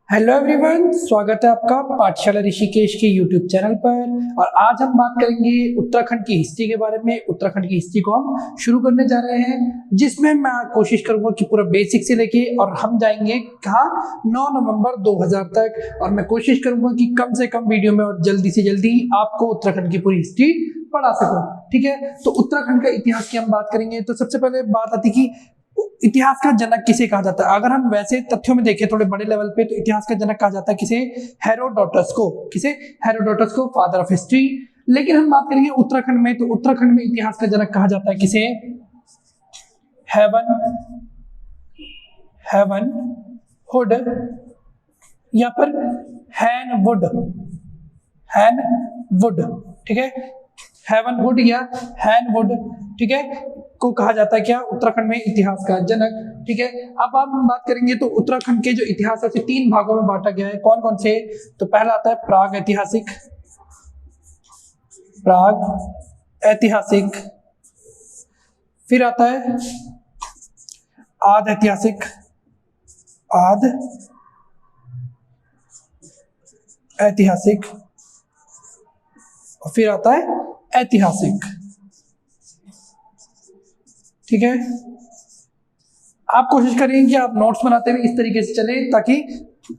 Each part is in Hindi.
हेलो एवरीवन, स्वागत है आपका पाठशाला ऋषिकेश के यूट्यूब चैनल पर। और आज हम बात करेंगे उत्तराखंड की हिस्ट्री के बारे में। उत्तराखंड की हिस्ट्री को हम शुरू करने जा रहे हैं, जिसमें मैं कोशिश करूंगा कि पूरा बेसिक से लेके और हम जाएंगे कहाँ 9 नवंबर 2000 तक। और मैं कोशिश करूंगा कि कम से कम वीडियो में और जल्दी से जल्दी आपको उत्तराखंड की पूरी हिस्ट्री पढ़ा सकूं। ठीक है, तो उत्तराखंड का इतिहास की हम बात करेंगे। तो सबसे पहले बात आती कि इतिहास का जनक किसे कहा जाता है। अगर हम वैसे तथ्यों में देखें थोड़े बड़े लेवल पे, तो इतिहास का जनक कहा जाता है किसे? हेरोडोटस को। किसे? हेरोडोटस को, फादर ऑफ हिस्ट्री। लेकिन हम बात करेंगे उत्तराखंड में, तो उत्तराखंड में इतिहास का जनक कहा जाता है किसे? हेवन हुड या फिर हैन वुड। ठीक है, हेवन वुड या हैन वुड, ठीक है, को कहा जाता है क्या? उत्तराखंड में इतिहास का जनक। ठीक है, अब हम बात करेंगे तो उत्तराखंड के जो इतिहास है उसे 3 भागों में बांटा गया है। कौन कौन से? तो पहला आता है प्राग ऐतिहासिक, फिर आता है आद ऐतिहासिक, और फिर आता है ऐतिहासिक। ठीक है, आप कोशिश करेंगे कि आप नोट्स बनाते हुए इस तरीके से चले, ताकि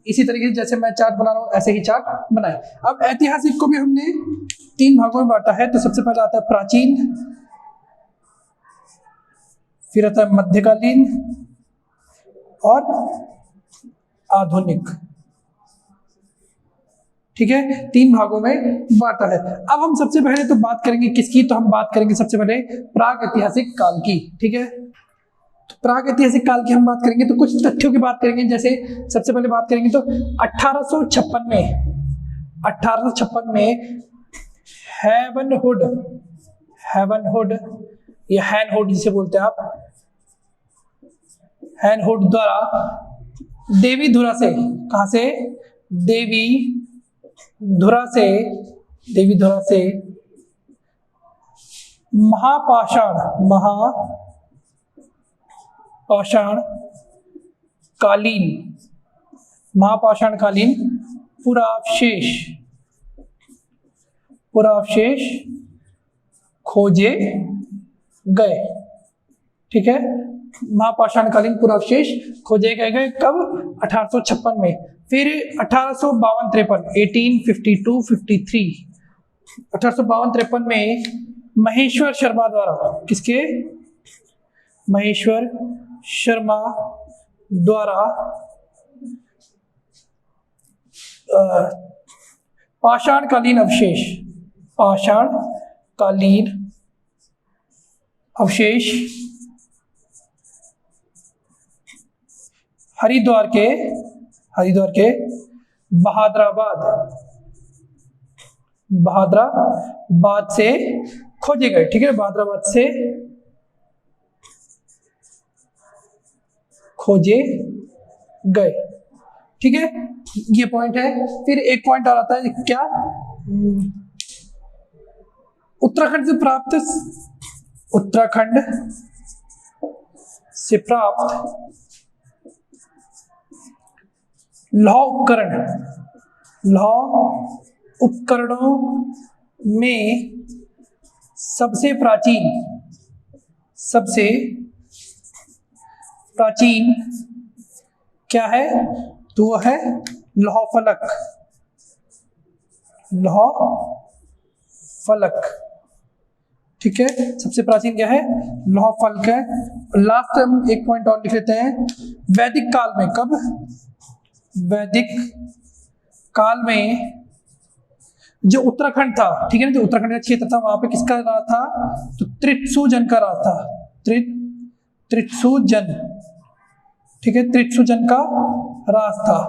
इसी तरीके से जैसे मैं चार्ट बना रहा हूं ऐसे ही चार्ट बनाए। अब ऐतिहासिक को भी हमने 3 भागों में बांटा है। तो सबसे पहले आता है प्राचीन, फिर आता है मध्यकालीन और आधुनिक। ठीक है, 3 भागों में बांटा है। अब हम सबसे पहले तो बात करेंगे किसकी? तो हम बात करेंगे सबसे पहले प्राग ऐतिहासिक काल की। ठीक है, तो प्राग ऐतिहासिक काल की हम बात करेंगे तो कुछ तथ्यों की बात करेंगे। जैसे सबसे पहले बात करेंगे तो 1856 में हेवन हुड या हैन हुड जिसे बोलते हैं आप, हैन हुड द्वारा देवी धुरा से, कहां से? देवी धुरा से महापाषाणकालीन पुरावशेष खोजे गए। ठीक है, महापाषाणकालीन पुरावशेष खोजे गए कब? 1856 में। फिर 1852-53 में महेश्वर शर्मा द्वारा, किसके? महेश्वर शर्मा द्वारा पाषाणकालीन अवशेष हरिद्वार के बहादराबाद से खोजे गए। ठीक है, बहादराबाद से खोजे गए। ठीक है, ये पॉइंट है। फिर एक पॉइंट और आता है क्या? उत्तराखंड से प्राप्त लौह उपकरणों में सबसे प्राचीन क्या है? तो वो है लौह फलक। ठीक है, सबसे प्राचीन क्या है? लौह फलक है। लास्ट हम एक पॉइंट और लिख लेते हैं। वैदिक काल में, कब? वैदिक काल में जो उत्तराखंड था, ठीक है ना, जो उत्तराखंड का क्षेत्र था, वहां पे किसका राज था? तो त्रित्सुजन का राज था। त्रित्सुजन, ठीक है, त्रित्सुजन का राज था।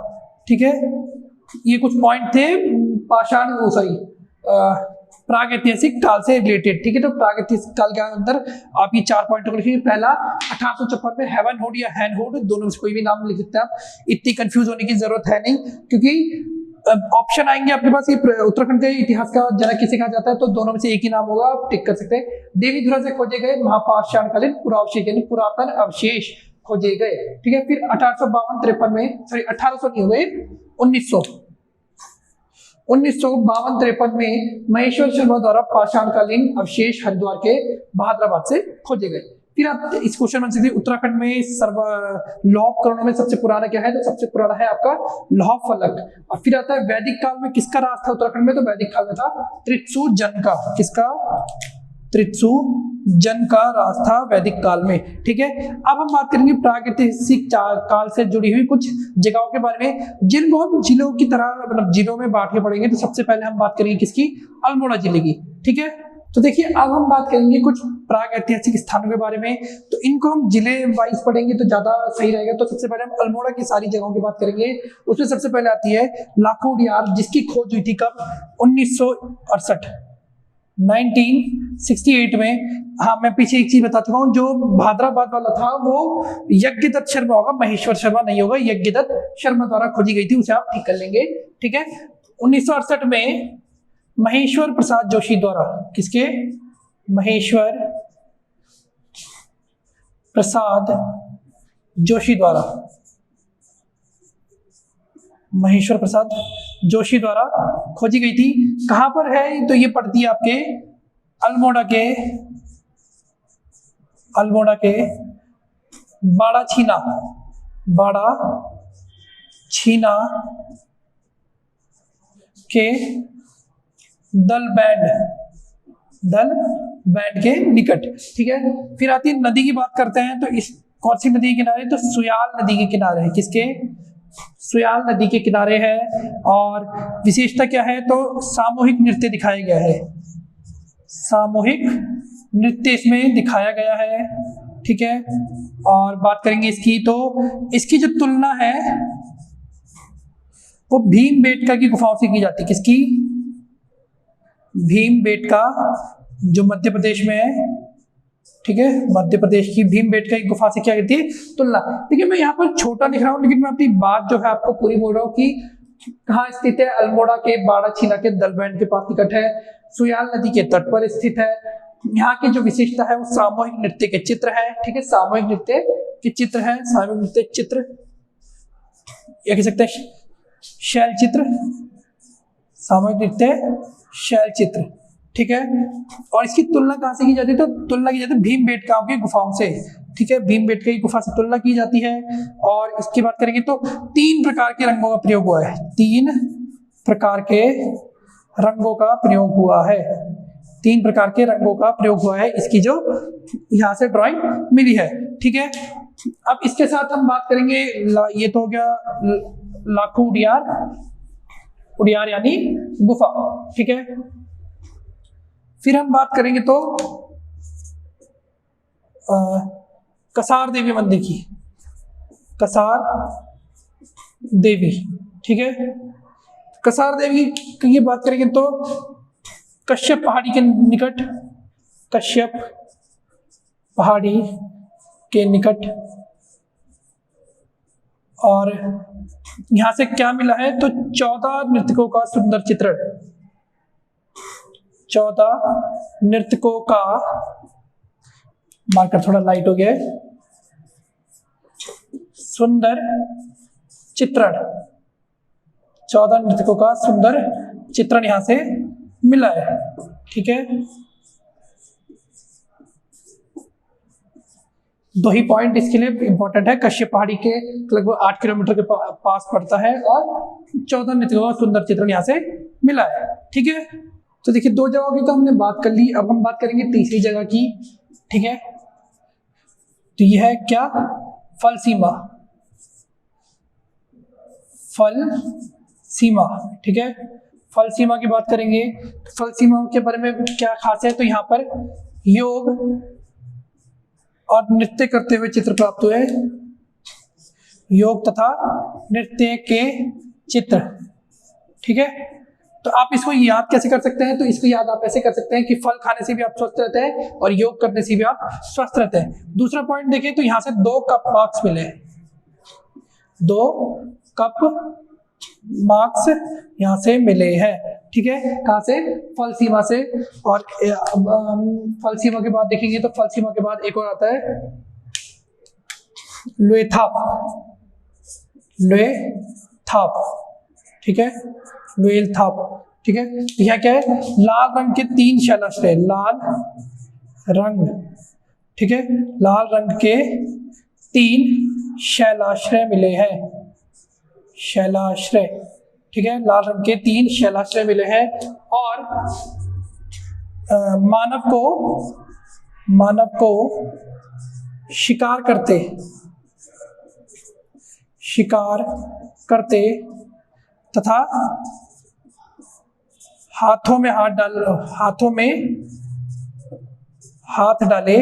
ठीक है, ये कुछ पॉइंट थे प्राग ऐतिहासिक काल से रिलेटेड। ठीक है, तो प्राग ऐतिहासिक काल के अंदर आप ये 4 पॉइंट को लिखिए। पहला 1856 में हेवन हुड या हैन हुड, दोनों में से कोई भी नाम लिख सकते हैं आप। इतनी कंफ्यूज होने की जरूरत है नहीं, क्योंकि ऑप्शन आएंगे आपके पास। ये उत्तराखंड के इतिहास का जनक किसे कहा जाता है, तो दोनों में से एक ही नाम होगा, आप टिक कर सकते हैं। देवी धुरा से खोजे गए महापाषाणकालीन पुरावशेष यानी पुरातन अवशेष खोजे गए। ठीक है, फिर 1852-53 में, सॉरी 1800 नहीं हो गए, 1952-53 में महेश्वर शर्मा द्वारा पाषाणकालीन अवशेष हरिद्वार के बहादुराबाद से खोजे गए। फिर आप इस क्वेश्चन में सकते उत्तराखंड में लौह उपकरणों में सबसे पुराना क्या है, तो सबसे पुराना है आपका लौह फलक। और फिर आता है वैदिक काल में किसका राज था उत्तराखंड में, तो वैदिक काल में था त्रित्सु जन का। किसका? त्रित्सु जन का राज था वैदिक काल में। ठीक है, अब हम बात करेंगे प्रागैतिहासिक काल से जुड़ी हुई कुछ जगहों के बारे में, जिनको हम जिलों की तरह मतलब जिलों में बांट के पढ़ेंगे। तो सबसे पहले हम बात करेंगे किसकी? अल्मोड़ा जिले की। ठीक है, तो देखिए अब हम बात करेंगे कुछ प्रागैतिहासिक स्थानों के बारे में, तो इनको हम जिले वाइज पढ़ेंगे तो ज्यादा सही रहेगा। तो सबसे पहले हम अल्मोड़ा की सारी जगहों की बात करेंगे। उसमें सबसे पहले आती है लाखोडियार, जिसकी खोज हुई थी कब? 1968, 1968 में। हाँ, मैं पीछे एक चीज बता चुका हूँ, जो भाद्राबाद वाला था वो यज्ञदत्त शर्मा होगा, महेश्वर शर्मा नहीं होगा, यज्ञदत्त शर्मा द्वारा खोजी गई थी, उसे आप ठीक कर लेंगे। ठीक है, 1968 में महेश्वर प्रसाद जोशी द्वारा, किसके? महेश्वर प्रसाद जोशी द्वारा, महेश्वर प्रसाद जोशी द्वारा खोजी गई थी। कहां पर है? तो ये पड़ती है आपके अल्मोड़ा के बाड़ाछीना के दल बैंड के निकट। ठीक है, फिर आती है नदी की बात करते हैं, तो इस कौन सी नदी के किनारे? तो सुयाल नदी के किनारे है। किसके? सुयाल नदी के किनारे है। और विशेषता क्या है? तो सामूहिक नृत्य दिखाया गया है, सामूहिक नृत्य इसमें दिखाया गया है। ठीक है, और बात करेंगे इसकी, तो इसकी जो तुलना है वो भीमबेटका की गुफाओं से की जाती है। किसकी? भीमबेटका, जो मध्य प्रदेश में है। ठीक है, मध्य प्रदेश की भीमबेटका की गुफा से क्या करती है? तुलना। देखिए मैं यहाँ पर छोटा लिख रहा हूँ, लेकिन मैं अपनी बात जो है आपको पूरी बोल रहा हूँ कि कहाँ स्थित है? अल्मोड़ा के बाड़ाछीना के दल बैंड के पास निकट है, सुयाल नदी के तट पर स्थित है। यहाँ की जो विशेषता है वो सामूहिक नृत्य के चित्र है। ठीक है, सामूहिक नृत्य के चित्र है, सामूहिक नृत्य चित्र या कह सकते हैं शैल चित्र, सामूहिक नृत्य शैल चित्र। ठीक है, और इसकी तुलना कहां से की जाती है? तो तुलना की जाती है भीमबेटका की गुफाओं से। ठीक है, भीमबेटका की गुफा से तुलना की जाती है। और इसकी बात करेंगे तो 3 प्रकार के रंगों का प्रयोग हुआ है, 3 प्रकार के रंगों का प्रयोग हुआ है, 3 प्रकार के रंगों का प्रयोग हुआ है, इसकी जो यहाँ से ड्राइंग मिली है। ठीक है, अब इसके साथ हम बात करेंगे, ये तो हो गया लाखो उडियार यानी गुफा। ठीक है, फिर हम बात करेंगे तो कसार देवी मंदिर की, कसार देवी। ठीक है, कसार देवी की बात करेंगे तो कश्यप पहाड़ी के निकट, कश्यप पहाड़ी के निकट। और यहां से क्या मिला है? तो 14 नृत्यकों का सुंदर चित्रण, 14 नृत्यकों का, मार्कर थोड़ा लाइट हो गया है, सुंदर चित्रण, 14 नृत्यकों का सुंदर चित्रण यहां से मिला है। ठीक है, 2 ही पॉइंट इसके लिए इंपॉर्टेंट है। कश्यप पहाड़ी के लगभग 8 किलोमीटर के पास पड़ता है और 14 नृत्यकों का सुंदर चित्रण यहाँ से मिला है। ठीक है, तो देखिए 2 जगहों की तो हमने बात कर ली, अब हम बात करेंगे तीसरी जगह की। ठीक है, तो यह है क्या? फल सीमा, फल सीमा। ठीक है, फल सीमा की बात करेंगे। फल सीमा के बारे में क्या खास है? तो यहाँ पर योग और नृत्य करते हुए चित्र प्राप्त हुए, योग तथा नृत्य के चित्र। ठीक है, तो आप इसको याद कैसे कर सकते हैं? तो इसको याद आप ऐसे कर सकते हैं कि फल खाने से भी आप स्वस्थ रहते हैं और योग करने से भी आप स्वस्थ रहते हैं। दूसरा पॉइंट देखें तो यहाँ से 2 कप मार्क्स मिले, 2 कप मार्क्स यहाँ से मिले हैं। ठीक है, कहाँ से? फल सीमा से। और फल सीमा के बाद देखेंगे तो फल सीमा के बाद एक और आता है लुएथाप, लुएथाप, ठीक है, लुएथाप, ठीक है। यह क्या है, लाल रंग के 3 शैलाश्रय, लाल रंग, ठीक है, लाल रंग के 3 शैलाश्रय मिले हैं, शैलाश्रय, ठीक है, लाल रंग के 3 शैलाश्रय मिले हैं। और मानव को शिकार करते तथा हाथों में हाथ डाले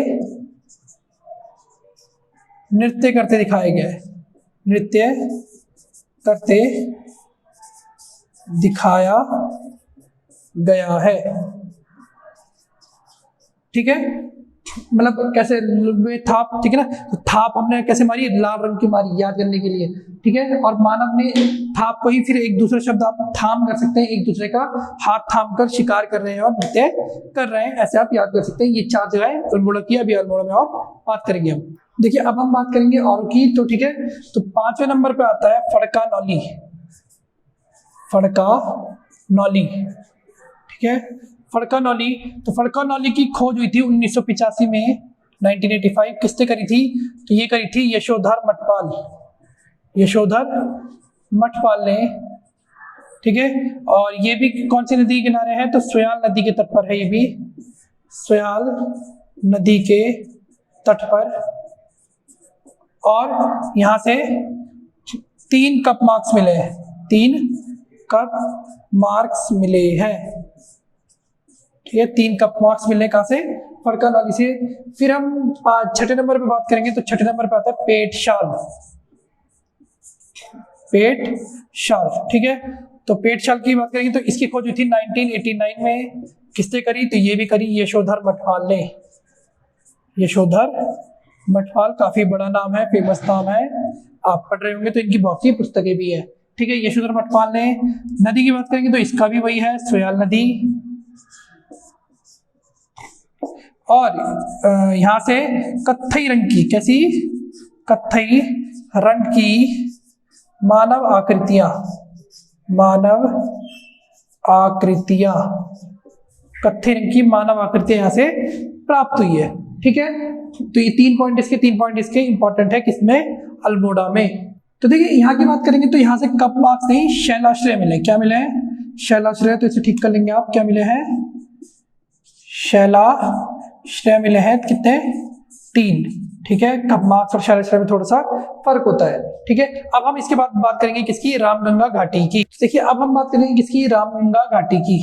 नृत्य करते दिखाए गए, नृत्य करते दिखाया गया है, ठीक है। मतलब कैसे, थाप, ठीक है ना, तो थाप हमने कैसे मारी, लाल रंग की मारी, याद करने के लिए, ठीक है। और मानव ने थाप को ही फिर एक दूसरा शब्द आप थाम कर सकते हैं, एक दूसरे का हाथ थाम कर शिकार कर रहे हैं और नृत्य कर रहे हैं, ऐसे आप याद कर सकते हैं। ये 4 जगह है अल्मोड़ा की, अभी अल्मोड़ा में और बात करेंगे हम। देखिए अब हम बात करेंगे और की, तो ठीक है, तो 5वें नंबर पे आता है फड़का नौली, फड़का नौली, ठीक है, फड़का नौली। तो फड़का नौली की खोज हुई थी 1985 में, 1985, किसने करी थी, तो ये करी थी यशोधर मठपाल ने, ठीक है। और ये भी कौन सी नदी के किनारे है, तो सयाल नदी के तट पर है, ये भी सयाल नदी के तट पर। और यहाँ से 3 कप मार्क्स मिले हैं, 3 कप मार्क्स मिले हैं, ठीक है, 3 कप मार्क्स मिलने कहाँ से, फड़का नौली से। फिर हम 6ठे नंबर पे बात करेंगे, तो 6ठे नंबर पे आता है पेटशाल, ठीक है। तो पेटशाल की बात करेंगे तो इसकी खोज हुई थी 1989 में, किसने करी, तो ये भी करी यशोधर मठपाल ने, यशोधर मठपाल, काफी बड़ा नाम है, फेमस नाम है, आप पढ़ रहे होंगे तो इनकी बहुत सी पुस्तकें भी है, ठीक है, यशोधर मठपाल ने। नदी की बात करेंगे तो इसका भी वही है, सयाल नदी। और यहां से कत्थई रंग की, कैसी, कत्थई रंग की मानव आकृतियां, कत्थई रंग की मानव आकृतियां यहां से प्राप्त हुई है, ठीक है। तो ये 3 पॉइंट इसके, 3 पॉइंट इसके इंपॉर्टेंट है, किसमें, अल्मोड़ा में। तो देखिए यहाँ की बात करेंगे तो यहाँ से कप मार्क्स नहीं, शैलाश्रय मिले, क्या मिले हैं, शैलाश्रय, तो इसे ठीक कर लेंगे आप, क्या मिले हैं, शैलाश्रय मिले हैं, कितने, 3, ठीक है। कप मार्क्स और शैलाश्रय में थोड़ा सा फर्क होता है, ठीक है। अब हम इसके बाद बात करेंगे किसकी, रामगंगा घाटी की। देखिए अब हम बात करेंगे किसकी, रामगंगा घाटी की,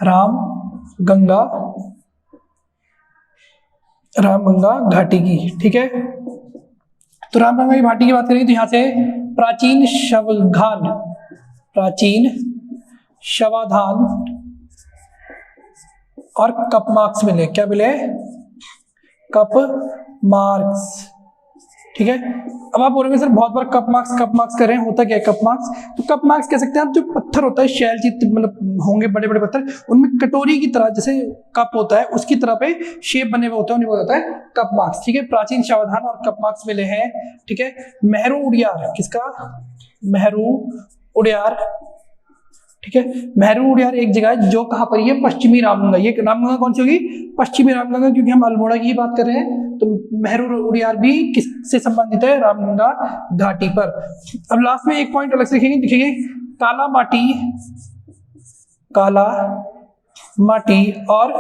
रामगंगा घाटी की, ठीक है। तो रामगंगा घाटी की बात करेंगे तो यहाँ से प्राचीन शवाधान और कप मार्क्स मिले, क्या मिले, कप मार्क्स, ठीक है। अब आप बोलेंगे सर बहुत बार कप मार्क्स कर रहे हैं, होता क्या है कप मार्क्स, तो कप मार्क्स कह सकते हैं आप, जो पत्थर होता है शैल चित, मतलब होंगे बड़े बड़े पत्थर, उनमें कटोरी की तरह जैसे कप होता है उसकी तरह पे शेप बने हुए होते हैं, उन्हें होता है कप मार्क्स, ठीक है। प्राचीन शवाधान और कप मार्क्स मिले हैं, ठीक है। मेहरू उडियार, किसका, मेहरू उडियार, ठीक है। मेहरू उडियार एक जगह है जो कहाँ पर, ये पश्चिमी रामगंगा, ये रामगंगा कौन सी होगी, पश्चिमी रामगंगा, क्योंकि हम अल्मोड़ा की ही बात कर रहे हैं, तो मेहरू उडियार भी किससे संबंधित है, रामगंगा घाटी पर। अब लास्ट में एक पॉइंट अलग से लिखेंगे, देखिए काला माटी और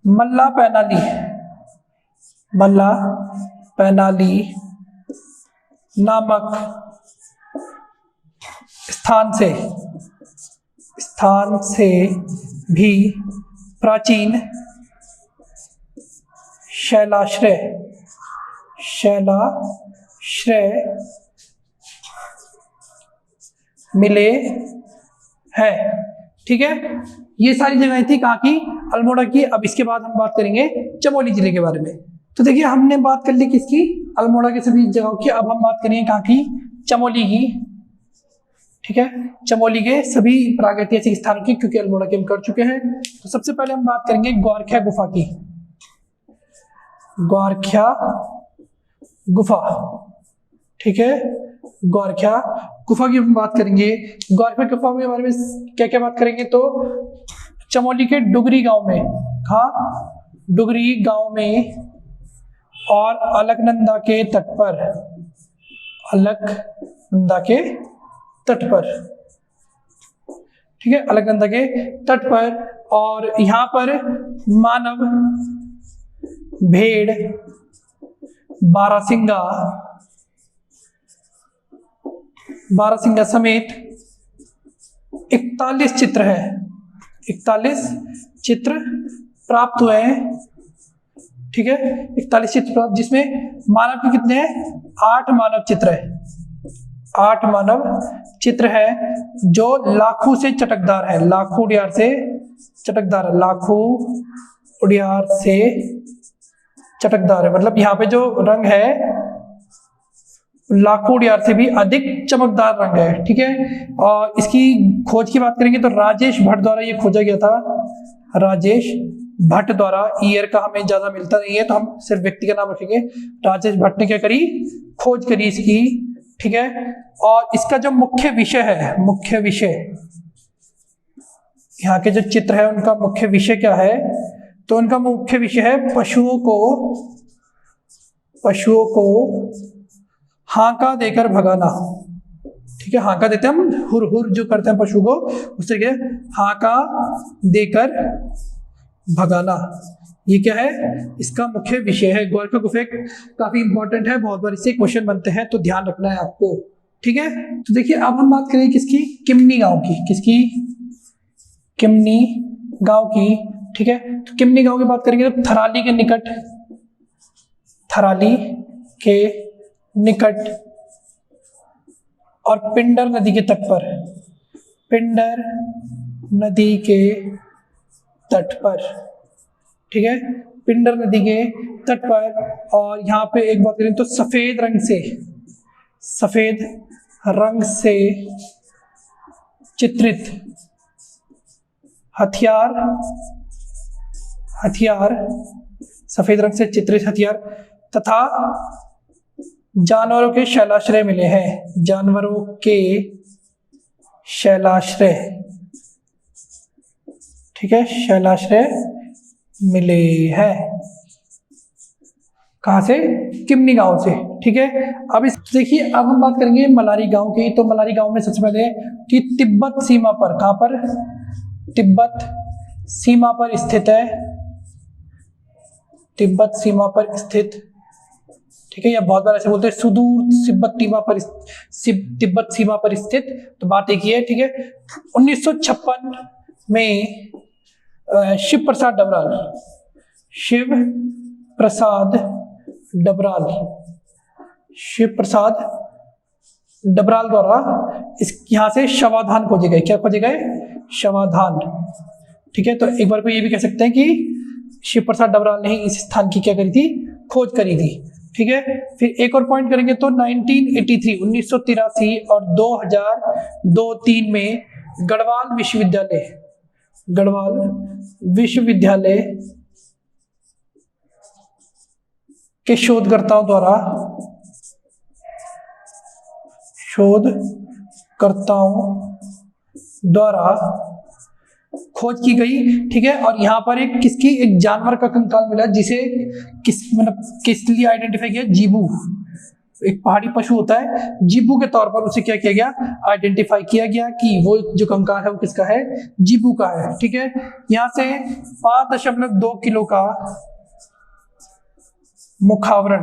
मल्ला पैनाली नामक स्थान से भी प्राचीन शैलाश्रय मिले हैं, ठीक है। ये सारी जगहें थी कहाँ की, अल्मोड़ा की। अब इसके बाद हम बात करेंगे चमोली जिले के बारे में। तो देखिए हमने बात कर ली किसकी, अल्मोड़ा के सभी जगहों की। अब हम बात करेंगे कहाँ की, चमोली की, ठीक है, चमोली के सभी प्रागैतिहासिक स्थानों की, क्योंकि अल्मोड़ा के हम कर चुके हैं। तो सबसे पहले हम बात करेंगे ग्वारख्या गुफा की। ग्वारख्या गुफा, ठीक है, ग्वारख्या गुफा की हम बात करेंगे। ग्वारख्या गुफा के बारे में क्या क्या बात करेंगे, तो चमोली के डुगरी गांव में, कहाँ, डुगरी गांव में, और अलकनंदा के तट पर, अलकनंदा के तट पर, ठीक है, अलकनंदा के तट पर। और यहां पर मानव, भेड़, बारहसिंगा, बारहसिंगा समेत 41 चित्र है, 41 चित्र प्राप्त हुए हैं, ठीक है, 41 चित्र प्राप्त, जिसमें मानव के कितने हैं, 8 मानव चित्र है, 8 मानव चित्र है जो लाखों से चटकदार है, लाखों उड़ियार से चटकदार है, लाखों उड़ियार से चटकदार है, मतलब यहाँ पे जो रंग है लाखों उड़ियार से भी अधिक चमकदार रंग है, ठीक है। और इसकी खोज की बात करेंगे तो राजेश भट्ट द्वारा ये खोजा गया था, राजेश भट्ट द्वारा। ईयर का हमें ज्यादा मिलता नहीं है तो हम सिर्फ व्यक्ति का नाम रखेंगे। राजेश भट्ट ने क्या करी, खोज करी इसकी, ठीक है। और इसका जो मुख्य विषय है, मुख्य विषय, यहाँ के जो चित्र है उनका मुख्य विषय क्या है, तो उनका मुख्य विषय है पशुओं को हांका देकर भगाना, ठीक है। हांका देते हैं हम, हुर हुर जो करते हैं पशु को, उससे क्या, हांका देकर भगाना, ये क्या है, इसका मुख्य विषय है। ग्वारख्या गुफा काफी इंपॉर्टेंट है, बहुत बार इससे क्वेश्चन बनते हैं तो ध्यान रखना है आपको, ठीक है। तो देखिए अब हम बात करें किसकी, किमनी गांव की, किसकी, किमनी गांव की, ठीक है। तो किमनी गांव की बात करेंगे तो थराली के निकट, थराली के निकट और पिंडर नदी के तट पर, पिंडर नदी के तट पर, ठीक है, पिंडर नदी के तट पर। और यहाँ पे एक बात करें तो सफेद रंग से चित्रित हथियार, सफेद रंग से चित्रित हथियार तथा जानवरों के शैलाश्रय मिले हैं, जानवरों के शैलाश्रय, ठीक है, शैलाश्रय मिले हैं, कहां से, किमनी गांव से, ठीक है। अब इस देखिए अब हम बात करेंगे मलारी गांव की। तो मलारी गांव में सबसे पहले कि तिब्बत सीमा पर, कहां पर, तिब्बत सीमा पर स्थित है, तिब्बत सीमा पर स्थित, ठीक है। या बहुत बार ऐसे बोलते हैं सुदूर तिब्बत सीमा पर स्थित, तो बात एक ही है, ठीक है। 1956 में शिव प्रसाद डबराल द्वारा इस यहाँ से शवाधान खोजे गए, क्या खोजे गए, शवाधान, ठीक है। तो एक बार को ये भी कह सकते हैं कि शिव प्रसाद डबराल ने ही इस स्थान की क्या करी थी, खोज करी थी, ठीक है। फिर एक और पॉइंट करेंगे तो 1983 और 2002-3 में गढ़वाल विश्वविद्यालय के शोधकर्ताओं द्वारा खोज की गई, ठीक है। और यहाँ पर एक जानवर का कंकाल मिला जिसे किस लिए आइडेंटिफाई किया, जीबू, एक पहाड़ी पशु होता है, जीबू के तौर पर उसे क्या किया गया, आइडेंटिफाई किया गया कि वो जो कंकाल है वो किसका है, जीबू का है, ठीक है। यहाँ से 5.2 किलो का मुखावरण,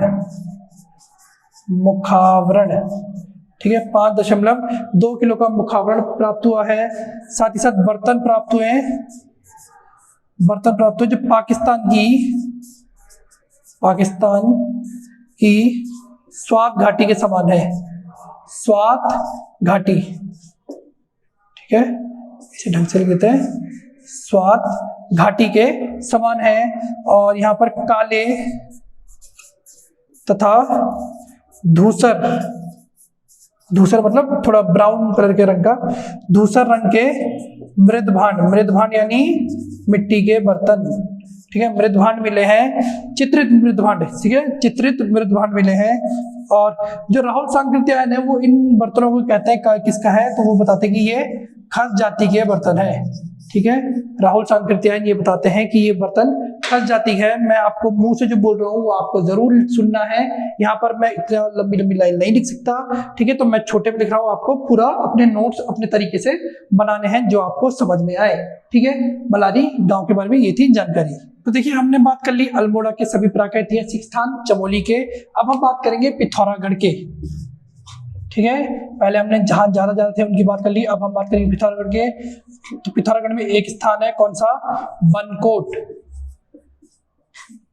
ठीक है, 5.2 किलो का मुखावरण प्राप्त हुआ है। साथ ही साथ बर्तन प्राप्त हुए जो पाकिस्तान की स्वात घाटी के समान है, स्वात घाटी, ठीक है, इसे ढंग से लिख देते हैं, स्वात घाटी के समान है। और यहाँ पर काले तथा धूसर मतलब थोड़ा ब्राउन कलर के रंग का, धूसर रंग के मृदभांड यानी मिट्टी के बर्तन, ठीक है, मृदभांड मिले हैं, चित्रित मृदभांड, ठीक है, चित्रित मृदभांड मिले हैं। और जो राहुल सांकृत्यायन है वो इन बर्तनों को कहते हैं किसका है, तो वो बताते हैं कि ये खस जाति के बर्तन है। ठीक है, राहुल सांकृत्यायन ये बताते हैं कि ये बर्तन खस जाति है। मैं आपको मुंह से जो बोल रहा हूँ वो आपको जरूर सुनना है, यहाँ पर मैं इतना लंबी लंबी लाइन नहीं लिख सकता। ठीक है, तो मैं छोटे में लिख रहा हूँ, आपको पूरा अपने नोट्स अपने तरीके से बनाने हैं जो आपको समझ में आए। ठीक है, मलारी गांव के बारे में ये थी जानकारी। तो देखिए हमने बात कर ली अल्मोड़ा के सभी प्रागैतिहासिक स्थान, चमोली के। अब हम बात करेंगे पिथौरागढ़ के। ठीक है, पहले हमने जहां ज्यादा थे उनकी बात कर ली, अब हम बात करेंगे पिथौरागढ़ के। तो पिथौरागढ़ में एक स्थान है, कौन सा, बनकोट,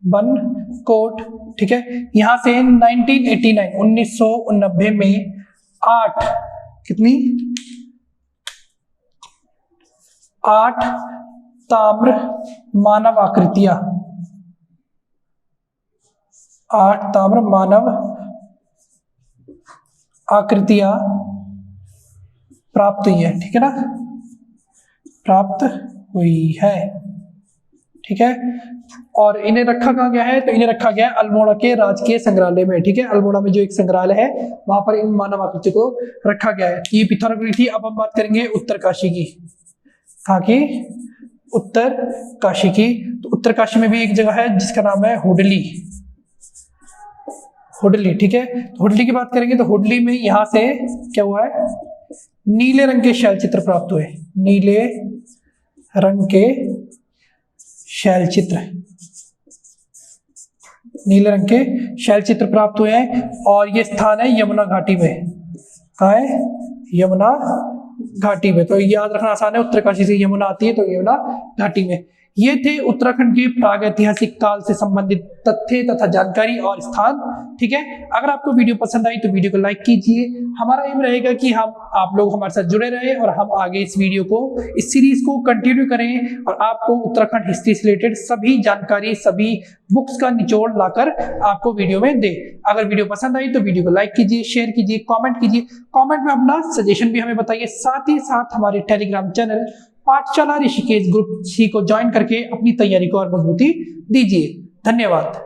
बनकोट। ठीक है, यहां से 1989 में 8 ताम्र मानव आकृतियां, 8 ताम्र मानव आकृतियां प्राप्त हुई है। ठीक है ना, प्राप्त हुई है। ठीक है, और इन्हें रखा कहाँ गया है, तो इन्हें रखा गया है अल्मोड़ा के राजकीय संग्रहालय में। ठीक है, अल्मोड़ा में जो एक संग्रहालय है वहां पर इन मानव आकृति को रखा गया है। ये पिथौरागढ़ थी। अब हम बात करेंगे उत्तरकाशी की। कहाँ की, उत्तरकाशी की। तो उत्तरकाशी में भी एक जगह है जिसका नाम है हुडली, हुडली। ठीक है, तो हुडली की बात करेंगे तो हुडली में यहां से क्या हुआ है, नीले रंग के शैल चित्र प्राप्त हुए, नीले रंग के शैल चित्र, नीले रंग के शैल चित्र प्राप्त हुए हैं। और ये स्थान है यमुना घाटी में। कहाँ है, यमुना घाटी में। तो याद रखना आसान है, उत्तरकाशी से यमुना आती है तो यमुना घाटी में। ये थे उत्तराखंड के प्रागैतिहासिक काल से संबंधित तथ्य तथा जानकारी और स्थान। ठीक है, अगर आपको वीडियो पसंद आई तो वीडियो को लाइक कीजिए। हमारा एम रहेगा कि आप लोग हमारे साथ जुड़े रहे और हम आगे इस वीडियो को, इस सीरीज को कंटिन्यू करें और आपको उत्तराखंड हिस्ट्री से रिलेटेड सभी जानकारी, सभी बुक्स का निचोड़ लाकर आपको वीडियो में दे। अगर वीडियो पसंद आई तो वीडियो को लाइक कीजिए, शेयर कीजिए, कमेंट कीजिए। कमेंट में अपना सजेशन भी हमें बताइए। साथ ही साथ हमारे टेलीग्राम चैनल पाठशाला ऋषिकेश ग्रुप सी को ज्वाइन करके अपनी तैयारी को और मजबूती दीजिए। धन्यवाद।